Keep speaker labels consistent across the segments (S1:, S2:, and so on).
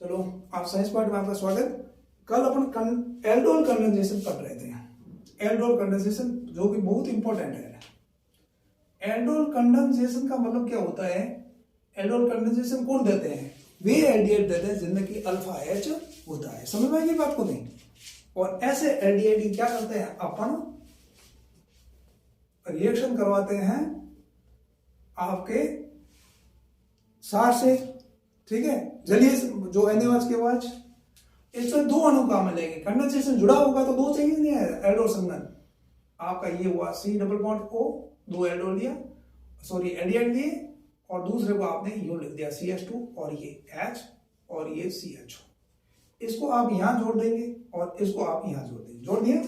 S1: Hello, आप science part में आपका स्वागत। कल अपन एल्डोल कंडेंसेशन पढ़ रहे थे। एल्डोल कंडेंसेशन जो कि बहुत इंपॉर्टेंट है। एल्डोल कंडेंसेशन का मतलब क्या होता है? एल्डोल कंडेंसेशन कौन देते हैं? वे एल्डिहाइड देते हैं जिनमें कि अल्फा एच होता है। समझ में आएगी बात को नहीं? और ऐसे एल्डिहाइड क्या करते हैं, अपन रिएक्शन करवाते हैं आपके सार से, ठीक है, जलीय जो NaOH के OH, इसमें दो अणु काम मिलेंगे। कंडेंसेशन जुड़ा होगा तो दो चाहिए नहीं है। एल्डोल संघनन आपका ये हुआ C डबल बॉन्ड O, दो एल्डोल लिया, सॉरी एल्डिहाइड लिए, और दूसरे को आपने यूं लिख दिया CH2 और ये H और ये CHO। इसको आप यहां जोड़ देंगे और इसको आप यहां जोड़ देंगे। जोड़ दिया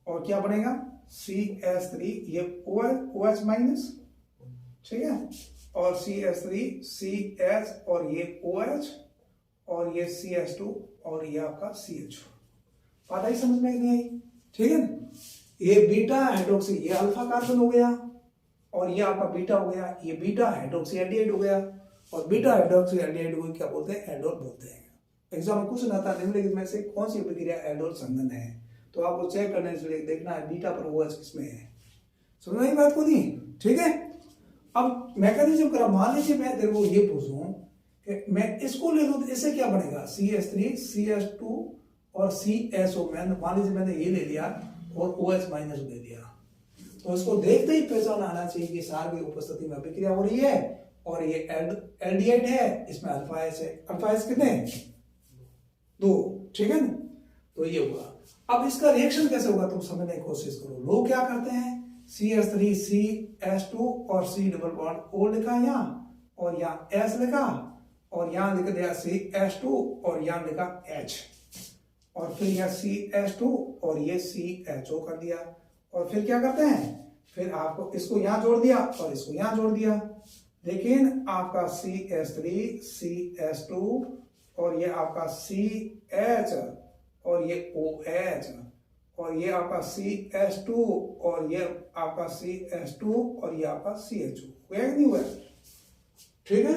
S1: और क्या बनेगा? CH3 ये OH माइनस, ठीक है, और CH3 CH और ये OH और ये CH2 और ये आपका CHO। बात आई समझ में नहीं आई? ठीक है ना? ये बीटा हाइड्रोक्सी, ये अल्फा कार्बन हो गया और ये आपका बीटा हो गया, ये बीटा हाइड्रोक्सी एल्डिहाइड हो गया। और बीटा हाइड्रोक्सी एल्डिहाइड को क्या बोलते हैं? एल्डोल बोलते हैं। एग्जाम में क्वेश्चन आता है निम्नलिखित में से कौन सी अभिक्रिया एल्डोल संघनन है? तो आपको चेक करने के लिए देखना है बीटा पर OH किसमें है। समझ में आई बात को नहीं? ठीक है, अब मैकेनिज्म करा। मान लीजिए मैं तेरे को ये पूछूं कि मैं इसको ले लूं तो इससे क्या बनेगा? CH3 CH2 और CSO। मान लीजिए मैंने ये ले लिया और OH माइनस ले लिया, तो इसको देखते ही पहचान आना चाहिए कि सार की उपस्थिति में अभिक्रिया हो रही है और ये एल्डिहाइड है, इसमें अल्फा एच है। अल्फा एच कितने हैं? दो, ठीक है ना? तो ये हुआ। अब इसका रिएक्शन कैसे होगा तुम समझने की कोशिश करो। लोग क्या करते हैं, CH3 CH2 और C डबल बॉन्ड O लिखा यहाँ और यहाँ S लिखा और यहाँ लिख दिया CH2 और यहाँ लिखा H और फिर यहाँ CH2 और ये CHO कर दिया। और फिर क्या करते हैं, फिर आपको इसको यहाँ जोड़ दिया और इसको यहाँ जोड़ दिया। लेकिन आपका CH3 CH2 और ये आपका CH और ये OH और ये आपका CH2 और ये आपका CH2 और ये आपका CHO हुआ कि नहीं हुआ? ठीक है,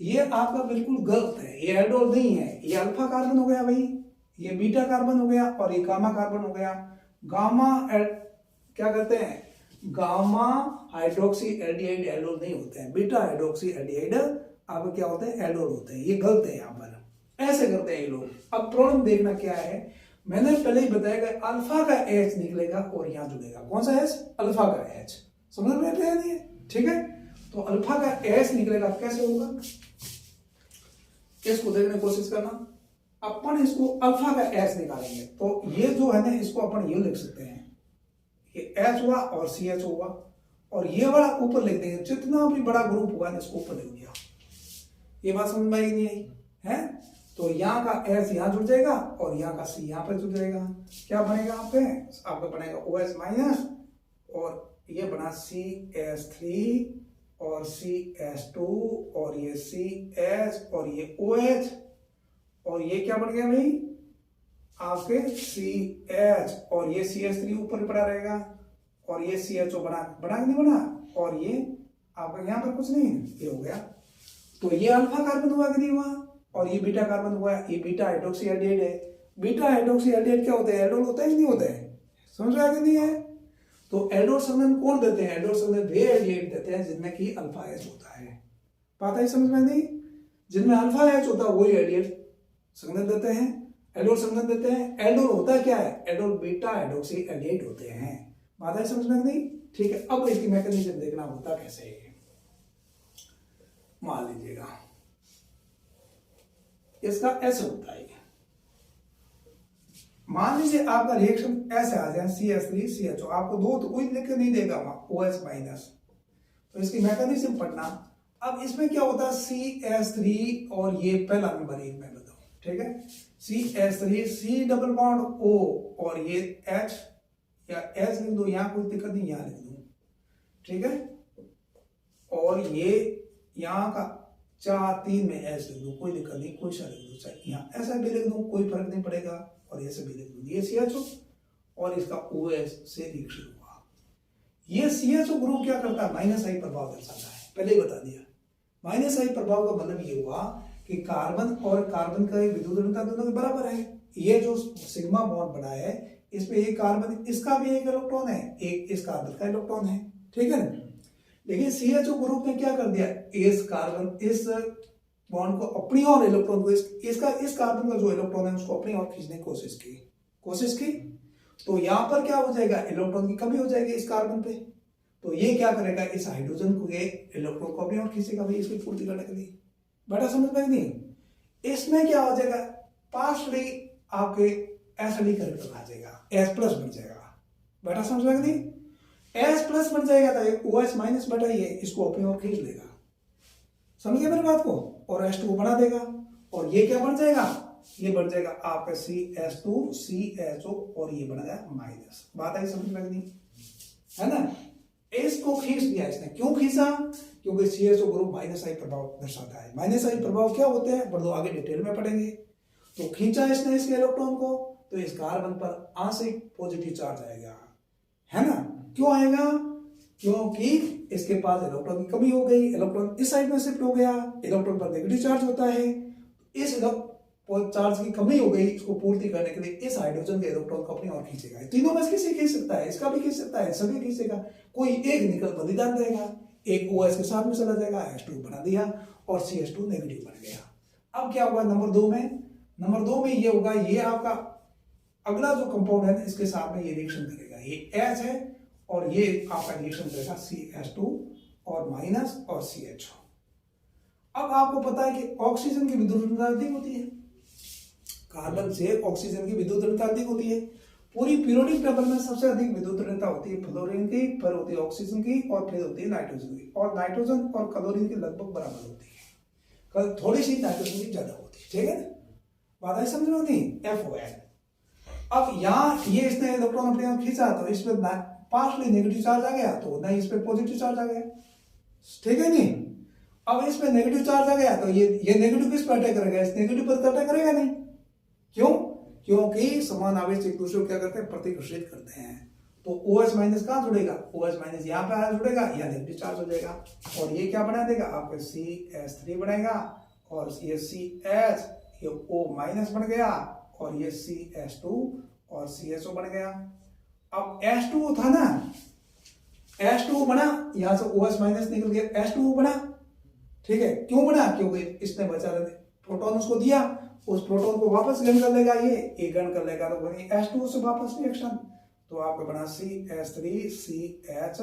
S1: ये आपका बिल्कुल गलत है। ये एल्डोल नहीं है, ये अल्फा कार्बन हो गया भाई, ये बीटा कार्बन हो गया और ये गामा कार्बन हो गया। गामा क्या करते हैं? गामा हाइड्रोक्सी एल्डिहाइड एल्डोल नहीं होते हैं। बीटा हाइड्रोक्सी एल्डिहाइड आपके क्या होते हैं? एल्डोल होते हैं। ये गलत है, यहाँ पर ऐसे करते हैं ये लोग। अब प्रॉब्लम देखना क्या है, मैंने पहले ही बताया कि अल्फा का H निकलेगा और यहां जुड़ेगा। कौन सा H? अल्फा का H। समझ में आता है? ठीक है, तो अल्फा का H निकलेगा, कैसे होगा इसको देखने की कोशिश करना। अपन इसको अल्फा का H निकालेंगे तो ये जो है ना, इसको अपन ये लिख सकते हैं, ये H हुआ और CH हुआ और ये वाला ऊपर लिख देंगे। जितना भी बड़ा ग्रुप हुआ ना इसको ऊपर लिख दिया। ये बात समझ में आई नहीं आई है? तो यहाँ का S यहाँ जुड़ जाएगा और यहाँ का C यहाँ पर जुड़ जाएगा। क्या बनेगा आपका बनेगा OH माइनस और ये बना CH3 और CH2 और ये CH और ये OH और ये क्या बन गया भाई आपके CH और ये CH3 ऊपर पड़ा रहेगा और ये CHO बना कि नहीं बना, और ये आपका यहाँ पर कुछ नहीं, ये हो गया। तो ये अल्फा कार्बन हुआ कि नहीं हुआ और ये बीटा कार्बन हुआ। ये बीटा हाइड्रोक्सी एल्डिहाइड है। बीटा हाइड्रोक्सी एल्डिहाइड क्या होते हैं? एल्डोल होता है कि नहीं होता है? समझ रहा है कि नहीं है? तो एल्डोल संघनन कौन देते हैं? एल्डोल संघनन वे एल्डिहाइड देते हैं जिनमें कि अल्फा एच होता है। बात आई समझ में नहीं? जिनमें अल्फा एच होता है वही एल्डिहाइड संघनन देते हैं, एल्डोल संघनन देते हैं। एल्डोल होता क्या है? एल्डोल बीटा हाइड्रोक्सी एल्डिहाइड होते हैं। बात आई समझ में नहीं? ठीक है, अब इसकी मैकेनिज्म देखना होता कैसे है। मान लीजिएगा इसका ऐसे होता है। मान लीजिए आपका रिएक्शन ऐसे आ जाए CH3 CHO, आपको दो तो कोई लिख नहीं देगा वहां OH माइनस, तो इसकी मैकेनिज्म पढ़ना। अब इसमें क्या होता है? CH3 और ये पहला नंबर एक मैं बताऊं, ठीक है, CH3 C double bond O और ये H या H लिख दो, यहां कोई दिक्कत नहीं, यहां लिख दो, ठीक है, और ये यहां का 4 3 में ऐसे लिख दो, कोई दिक्कत नहीं, कोई सा लिख दो, चाहे यहाँ ऐसा भी लिख दो, कोई फर्क नहीं पड़ेगा, और ऐसे भी लिख दो। ये CHO और इसका OH से रिएक्शन हुआ। ये CHO ग्रुप क्या करता है? माइनस आई प्रभाव दर्शाता है, पहले ही बता दिया। माइनस आई प्रभाव का मतलब ये हुआ कि कार्बन और कार्बन का विद्युत ऋणता दोनों के बराबर है। ये जो सिग्मा बॉन्ड बना है इसमें एक कार्बन, इसका भी एक इलेक्ट्रॉन है, एक इस कार्बन का इलेक्ट्रॉन है, ठीक है ना। लेकिन CHO ग्रुप ने क्या कर दिया, इस कार्बन इस बॉन्ड को अपनी और इलेक्ट्रॉन को इस कार्बन का जो इलेक्ट्रॉन है उसको अपनी ओर खींचने की कोशिश की। तो यहां पर क्या हो जाएगा, इलेक्ट्रॉन की कमी हो जाएगी इस कार्बन पे। तो ये क्या करेगा, इस हाइड्रोजन को इलेक्ट्रॉन को अपनी ओर खींचेगा भाई इसकी पूर्ति करने के लिए। बेटा समझ में नहीं, इसमें क्या हो जाएगा, पार्शली आपके एसिडिक कैरेक्टर आ जाएगा, H+ बन जाएगा। बेटा समझ में नहीं, H+ बन जाएगा तो OH- बेटा ये इसको अपनी ओर खींच लेगा, समझ गए मेरी बात को, और H2 बना देगा। और ये क्या बन जाएगा, ये बन जाएगा आपका CH2 CHO और ये बन गया माइनस। बात आई समझ में नहीं, है ना। इसको खींच दिया इसने, क्यों खींचा, क्योंकि CHO ग्रुप माइनस आई प्रभाव दर्शाता है। माइनस आई प्रभाव क्या होते हैं, बढ़ो आगे डिटेल में पढ़ेंगे। तो खींचा इसने इसके इलेक्ट्रॉन को, तो इस कार्बन पर आंशिक पॉजिटिव चार्ज आएगा, है ना। क्यों आएगा, क्योंकि इसके पास इलेक्ट्रॉन की कमी हो गई, इलेक्ट्रॉन इस साइड में शिफ्ट हो गया, इलेक्ट्रॉन पर नेगेटिव चार्ज होता है। इस चार्ज की कमी हो गई, इसको पूर्ति करने के लिए इस हाइड्रोजन के इलेक्ट्रॉन को अपनी ओर खींचेगा। तीनों में किसी खींच सकता है, इसका भी खींच सकता है, सभी खींचेगा, कोई एक निकल बलिदान देगा, एक OH के साथ में चला जाएगा, H2 बना दिया और CH2 नेगेटिव बन गया। अब क्या होगा नंबर 2 में ये होगा, ये आपका अगला जो कंपाउंड है इसके साथ में ये रिएक्शन करेगा, ये H है और ये आपका रिएक्शन करेगा CH2 और माइनस और CHO। अब आपको पता है कि ऑक्सीजन की विद्युत ऋणता अधिक होती है, कार्बन से ऑक्सीजन की विद्युत ऋणता अधिक होती है। पूरी पीरियोडिक टेबल में सबसे अधिक विद्युत ऋणता होती है फ्लोरीन की, फिर होती है ऑक्सीजन की और फिर होती है नाइट्रोजन की। और नाइट्रोजन और क्लोरीन की लगभग बराबर होती है, थोड़ी सी नाइट्रोजन की ज्यादा होती है, ठीक है ना। बात आई समझ में नहीं, FON। अब यहाँ ये इसने इलेक्ट्रॉन अपने आप खींचा तो इसमें पार्शली नेगेटिव चार्ज आ गया, तो ना इस पे पॉजिटिव चार्ज आ गया, ठीक है नहीं। अब इस पे नेगेटिव चार्ज आ गया तो ये नेगेटिव किस पर अटैक करेगा, इस नेगेटिव पर अटैक करेगा नहीं। क्यों, क्योंकि समान आवेश एक दूसरे को क्या करते हैं, प्रतिकर्षित करते हैं। तो OH- कहां जुड़ेगा, OH- यहाँ पे जुड़ेगा, या नेगेटिव चार्ज हो जाएगा और ये क्या बना देगा, आपके CH3 बनेगा और ये CH, ये O- बन गया और ये CH2 और CHO बन गया। अब H2 था ना, H2 बना, यहां से OH- निकल गया, H2 बना, ठीक है। क्यों बना, क्योंकि इसने बचा प्रोटॉन उसको दिया, उस प्रोटॉन को वापस ग्रहण कर लेगा, ये ग्रहण कर लेगा तो बनी H2 से वापस रिएक्शन, तो आपका बना CH3 CH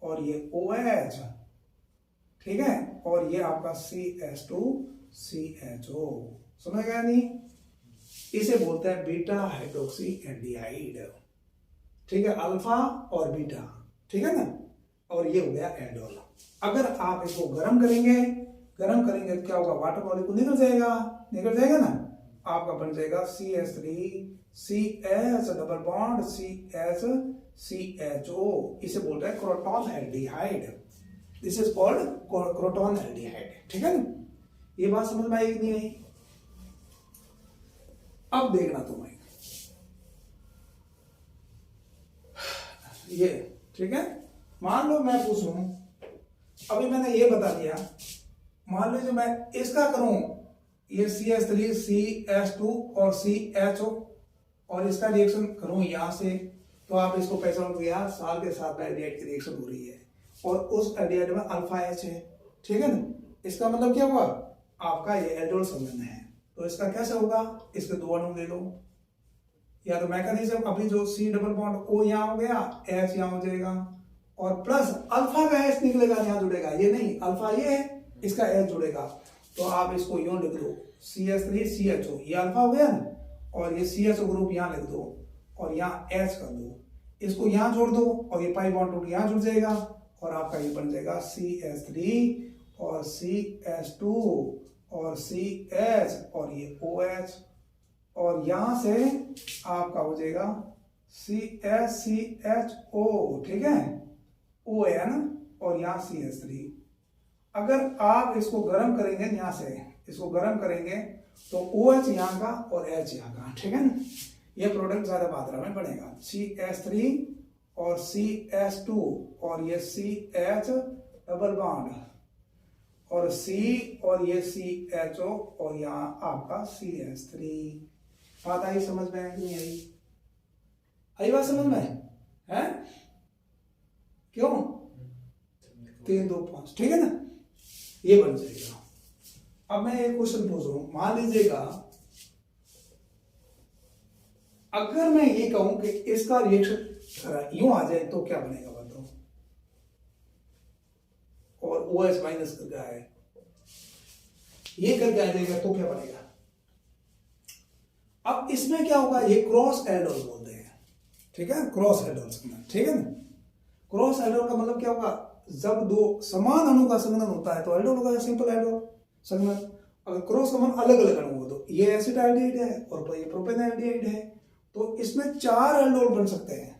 S1: और ये OH, ठीक है, और ये आपका CH2 CHO। समझ गया नहीं, इसे बोलते हैं बीटा हाइड्रोक्सी एल्डिहाइड, ठीक है, अल्फा और बीटा, ठीक है ना। और ये हो गया एल्डोल। अगर आप इसको गर्म करेंगे तो क्या होगा, वाटर मॉलिक्यूल निकल जाएगा ना, आपका बन जाएगा CH3 CH double bond CH CHO। इसे बोलते हैं croton aldehyde, this is called croton aldehyde, ठीक है ना। ये बात समझ में आई कि नहीं आई। अब देखना तुम्हें ये, ठीक है। मान लो मैं पूछूं, अभी मैंने ये बता दिया, मान लीजिए मैं इसका करूं, ये CH3 CH2 और CHO और इसका रिएक्शन करूं यहां से, तो आप इसको पहचानोगे यार साल के साथ में एल्डिहाइड की रिएक्शन हो रही है और उस एल्डिहाइड में अल्फा H है, ठीक है ना। इसका मतलब क्या हुआ, आपका ये एल्डोल संबंध है। तो इसका कैसे होगा, इसके दो अणु ले लो, या तो मैकेनिज्म अभी जो C डबल बॉन्ड O यहाँ हो गया, H यहाँ हो जाएगा और प्लस अल्फा का H निकलेगा, यहाँ जुड़ेगा, ये नहीं अल्फा ये है, इसका H जुड़ेगा। तो आप इसको यूं लिख दो CH3 CHO, ये अल्फा हो गया ना, और ये CHO ग्रुप यहाँ लिख दो और यहाँ H कर दो, इसको यहाँ जोड़ दो और ये पाई बॉन्ड टूट यहाँ जुड़ जाएगा और आपका ये बन जाएगा CH3 और CH2 और CH और ये OH और यहां से आपका हो जाएगा CHO, ठीक है, ON और यहाँ CH3। अगर आप इसको गर्म करेंगे, यहां से इसको गर्म करेंगे तो OH यहाँ का और H यहाँ का, ठीक है ना। ये प्रोडक्ट ज्यादा मात्रा में बनेगा, CH3 और CH2 और ये CH डबल बॉन्ड और C और ये CHO और यहाँ आपका CH3। बात आई समझ में? नहीं आई? आई बात समझ में है? क्यों? 3 2 5 ठीक है ना, ये बन जाएगा। अब मैं एक क्वेश्चन पूछ रहा हूं, मान लीजिएगा अगर मैं ये कहूं कि इसका रिएक्शन यूं आ जाए तो क्या बनेगा बताओ, और OH माइनस करके आए, ये करके आ जाएगा तो क्या बनेगा? अब इसमें क्या होगा, ये क्रॉस एल्डोल बोलते हैं, ठीक है, क्रॉस एल्डोल संघनन, ठीक है ना। क्रॉस एल्डोल का मतलब क्या होगा, जब दो समान अणु का संघनन होता है तो एल्डोल होगा, सिंपल एल्डोल संघनन। अगर क्रॉस का मतलब अलग अलग अणु हो तो ये एसिटाल्डिहाइड है और ये प्रोपेनॉल्डिहाइड है, तो इसमें 4 एल्डोल बन सकते हैं।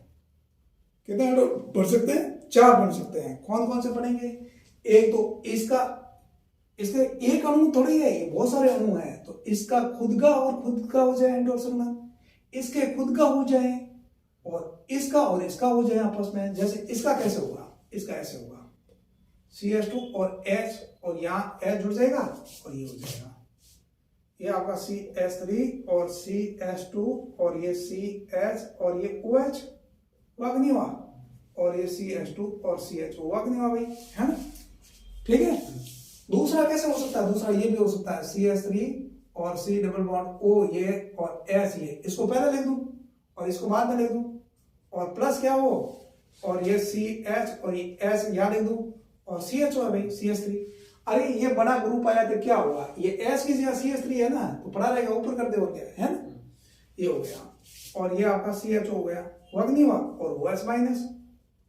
S1: कितने एल्डोल बन सकते हैं? 4 बन सकते हैं। कौन कौन से बनेंगे? एक तो इसके एक अणु थोड़ी है, ये बहुत सारे अणु हैं, तो इसका खुद का और खुद का हो जाए एल्डोल संघनन, इसके खुद का हो जाए और इसका हो जाए आपस में। जैसे इसका कैसे होगा, इसका ऐसे होगा CH2 और H, और यहाँ H जुड़ जाएगा और ये हो जाएगा, ये आपका CH3 और CH2 और ये CH और ये OH हुआ कि नहीं हुआ, और ये CH2 और CH हुआ कि नहीं हुआ भाई, है ना, ठीक है। दूसरा कैसे हो सकता है? दूसरा ये भी हो सकता है CH3 और C डबल बॉन्ड O ये और S ये, इसको पहले लिख दूं और इसको बाद में लिख दूं, और प्लस क्या हो, और ये CH और ये S यहाँ लिख दूं, और CH है भाई CH3। अरे ये बड़ा ग्रुप आया तो क्या होगा, ये S की जगह CH3 है ना, तो पड़ा रहेगा, ऊपर कर दे और क्या है ना, ये हो गया, और ये आपका CH हो गया, हुआ कि नहीं हुआ, और OH माइनस,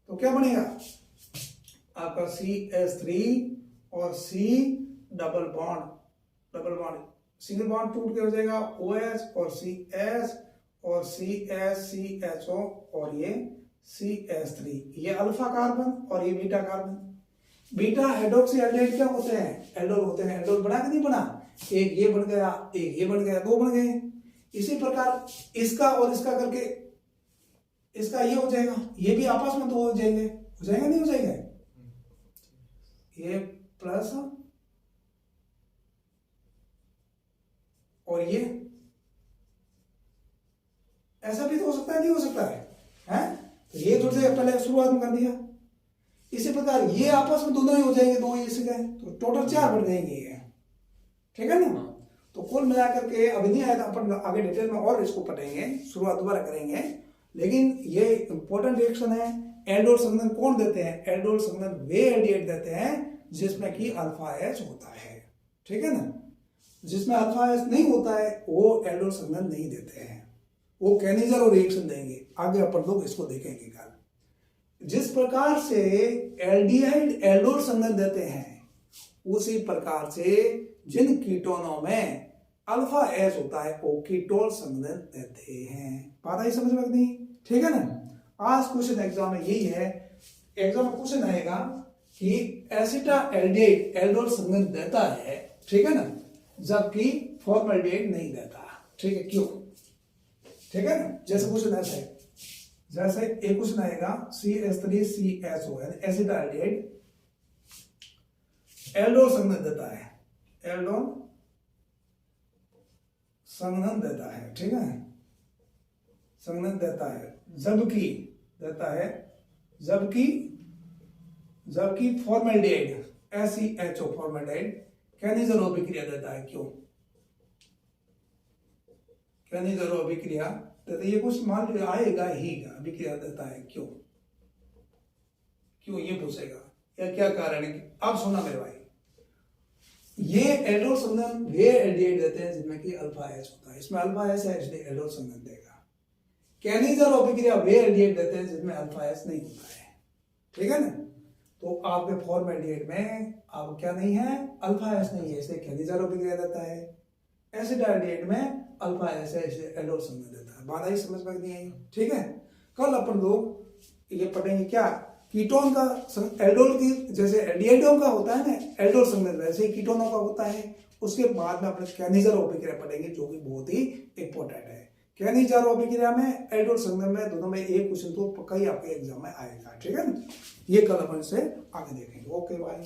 S1: तो क्या बनेगा आपका CH3 और C double bond single bond टूट के हो जाएगा OH और CS और CHO और ये CH3, ये अल्फा कार्बन और ये beta carbon. Beta hydroxy aldehyde क्या होते हैं? एल्डोल होते हैं। एल्डोल बना कि नहीं बना? एक ये बन गया, एक ये बन गया, 2 बन गए। इसी प्रकार इसका और इसका करके इसका ये हो जाएगा, ये भी आपस में 2 हो जाएंगे, नहीं हो जाएंगे, ये प्लस और ये ऐसा भी तो हो सकता है, नहीं हो सकता है? तो ये जुड़ जाएगा, पहले शुरुआत में कर दिया। इसी प्रकार ये आपस में दोनों ही हो जाएंगे, 2 इसी के, तो टोटल 4 बन जाएंगे ये, ठीक है ना। तो कुल मिलाकर के अभी नहीं आया था, अपन आगे डिटेल में और इसको पढ़ेंगे, शुरुआत दोबारा करेंगे, लेकिन ये इंपॉर्टेंट रिएक्शन है। एल्डोल संघनन कौन देते हैं? एल्डोल संघनन वे एल्डिहाइड देते हैं जिसमें कि अल्फा H होता है, ठीक है ना। जिसमें अल्फा H नहीं होता है वो एल्डोल संघनन नहीं देते हैं, वो कैनिज़रो रिएक्शन देंगे। आगे अपन लोग इसको देखेंगे कल। जिस प्रकार से एल्डिहाइड एल्डोल संघनन देते हैं, उसी प्रकार से जिन कीटोनों में अल्फा H होता है वो कीटोन संघनन देते हैं। बात आई समझ में नहीं? ठीक है ना। आज क्वेश्चन एग्जाम में यही है, एग्जाम में क्वेश्चन आएगा कि एसिटाल्डिहाइड एल्डोल संघनन देता है, ठीक है ना, जबकि फॉर्मल्डिहाइड नहीं देता, ठीक है, क्यों? ठीक है ना। जैसे क्वेश्चन ऐसा है, जैसे एक क्वेश्चन आएगा CH3CSO एसिटाल्डिहाइड एल्डोल संघनन देता है, एल्डोल संघनन देता है, ठीक है, संघनन देता है, जबकि फॉर्मल्डिहाइड SeHO फॉर्मल्डिहाइड कैनिज़रो अभिक्रिया देता है, क्यों? कैनिज़रो अभिक्रिया देता है, ये कुछ मान लीजिए आएगा ही, अभिक्रिया देता है, क्यों? ये पूछेगा, या क्या कारण है? अब सुना मेरे भाई, ये एल्डोल संघनन वे एल्डिहाइड देते हैं जिनमें कि अल्फा H होता है, इसमें अल्फा H है इसलिए एल्डोल संघनन देगा। कैनिज़रो अभिक्रिया वे एल्डिहाइड देते हैं जिनमें अल्फा H नहीं होता है, ठीक है ना। तो आपके फॉर्मल्डिहाइड में आप क्या नहीं है, अल्फा H नहीं है, इसलिए कैनिज़रो अभिक्रिया देता है। एसिटाल्डिहाइड में अल्फा H है इसलिए एल्डोल संघनन देता है। बात आई समझ में नहीं आई? ठीक है। कल अपन लोग ये पढ़ेंगे क्या, कीटोन का एल्डोल की, जैसे एल्डिहाइडों का होता है ना एल्डोल संघनन, वैसे ही कीटोनों का होता है। उसके बाद में अपने कैनिज़रो अभिक्रिया पढ़ेंगे जो कि बहुत ही इंपॉर्टेंट है। कैनिज़रो अभिक्रिया में एल्डोल संघनन में दोनों में एक क्वेश्चन तो पक्का ही आपके एग्जाम में आएगा, ठीक है ना। ये कल अपन से आगे देखेंगे। Okay bye.